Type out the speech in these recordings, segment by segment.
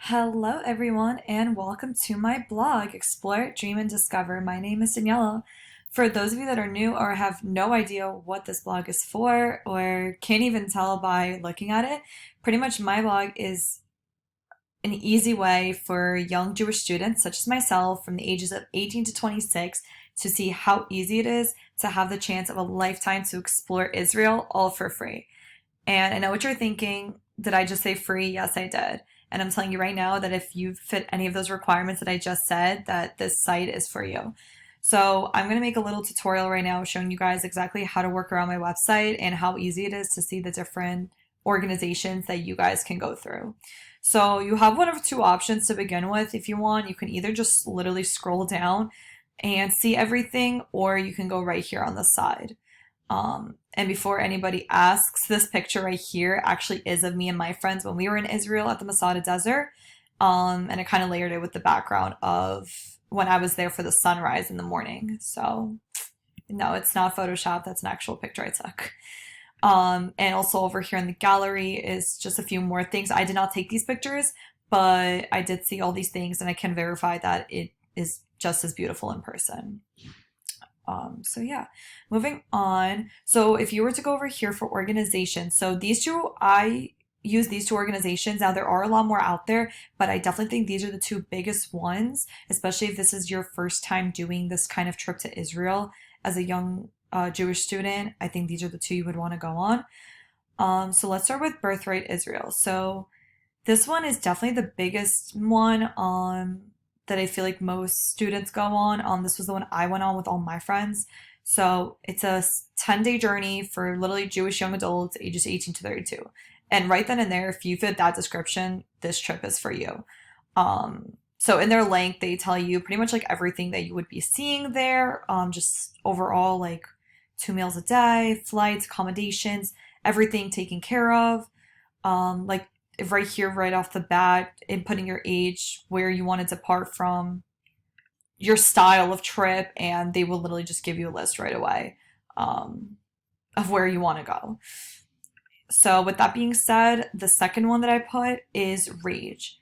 Hello, everyone, and welcome to my blog, Explore, Dream, and Discover. My name is Daniela. For those of you that are new or have no idea what this blog is for or can't even tell by looking at it, pretty much my blog is an easy way for young Jewish students, such as myself, from the ages of 18 to 26, to see how easy it is to have the chance of a lifetime to explore Israel all for free. And I know what you're thinking. Did I just say free? Yes, I did. And I'm telling you right now that if you fit any of those requirements that I just said, that this site is for you. So I'm going to make a little tutorial right now showing you guys exactly how to work around my website and how easy it is to see the different organizations that you guys can go through. So you have one of two options to begin with. If you want, you can either just literally scroll down and see everything, or you can go right here on the side. And before anybody asks, this picture right here actually is of me and my friends when we were in Israel at the Masada Desert. And I kind of layered it with the background of when I was there for the sunrise in the morning. So no, it's not Photoshop. That's an actual picture I took. And also over here in the gallery is just a few more things. I did not take these pictures, but I did see all these things and I can verify that it is just as beautiful in person. So yeah, moving on. So if you were to go over here for organizations, so these two, I use these two organizations. Now there are a lot more out there, but I definitely think these are the two biggest ones, especially if this is your first time doing this kind of trip to Israel as a young Jewish student. I think these are the two you would want to go on. So let's start with Birthright Israel. So this one is definitely the biggest one. That I feel like most students go on. This was the one I went on with all my friends. So it's a 10-day journey for literally Jewish young adults ages 18 to 32. And right then and there, if you fit that description, this trip is for you. So in their link, they tell you pretty much like everything that you would be seeing there. Just overall, like 2 meals a day, flights, accommodations, everything taken care of. Like right here, right off the bat, inputting your age, where you want to depart from, your style of trip, and they will literally just give you a list right away of where you want to go. So, with that being said, the second one that I put is Rage.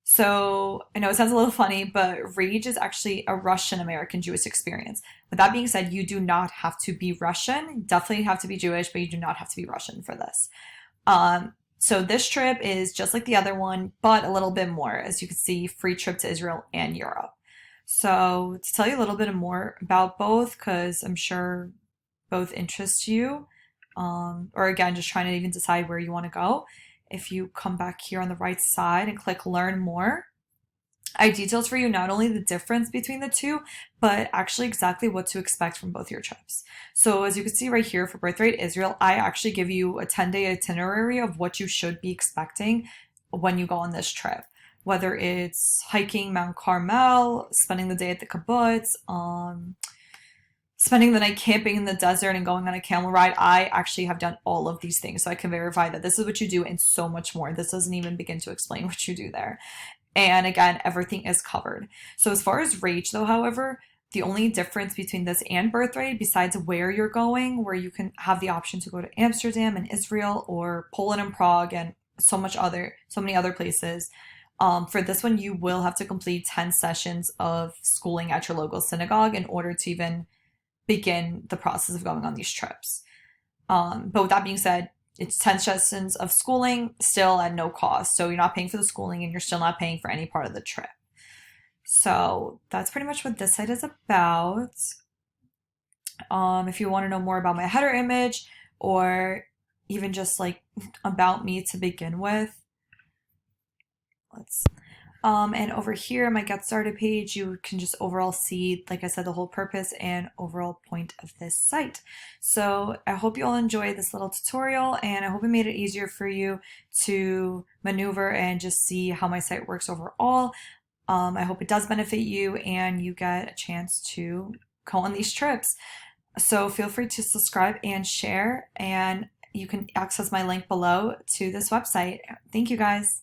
So, I know it sounds a little funny, but Rage is actually a Russian American Jewish experience. With that being said, you do not have to be Russian. Definitely have to be Jewish, but you do not have to be Russian for this. So this trip is just like the other one, but a little bit more. As you can see, free trip to Israel and Europe. So to tell you a little bit more about both, because I'm sure both interest you, or again, just trying to even decide where you want to go. If you come back here on the right side and click Learn More, I detailed for you not only the difference between the two, but actually exactly what to expect from both your trips. So as you can see right here for Birthright Israel, I actually give you a 10-day itinerary of what you should be expecting when you go on this trip. Whether it's hiking Mount Carmel, spending the day at the kibbutz, spending the night camping in the desert and going on a camel ride. I actually have done all of these things, so I can verify that this is what you do and so much more. This doesn't even begin to explain what you do there. And again, everything is covered. So as far as Rage though, however, the only difference between this and Birthright, besides where you're going, where you can have the option to go to Amsterdam and Israel or Poland and Prague and so many other places. For this one, you will have to complete 10 sessions of schooling at your local synagogue in order to even begin the process of going on these trips. But with that being said, it's 10 sessions of schooling, still at no cost. So you're not paying for the schooling and you're still not paying for any part of the trip. So that's pretty much what this site is about. If you want to know more about my header image or even just like about me to begin with, and over here, my Get Started page, you can just overall see, like I said, the whole purpose and overall point of this site. So I hope you all enjoy this little tutorial, and I hope it made it easier for you to maneuver and just see how my site works overall. I hope it does benefit you and you get a chance to go on these trips. So feel free to subscribe and share, and you can access my link below to this website. Thank you guys.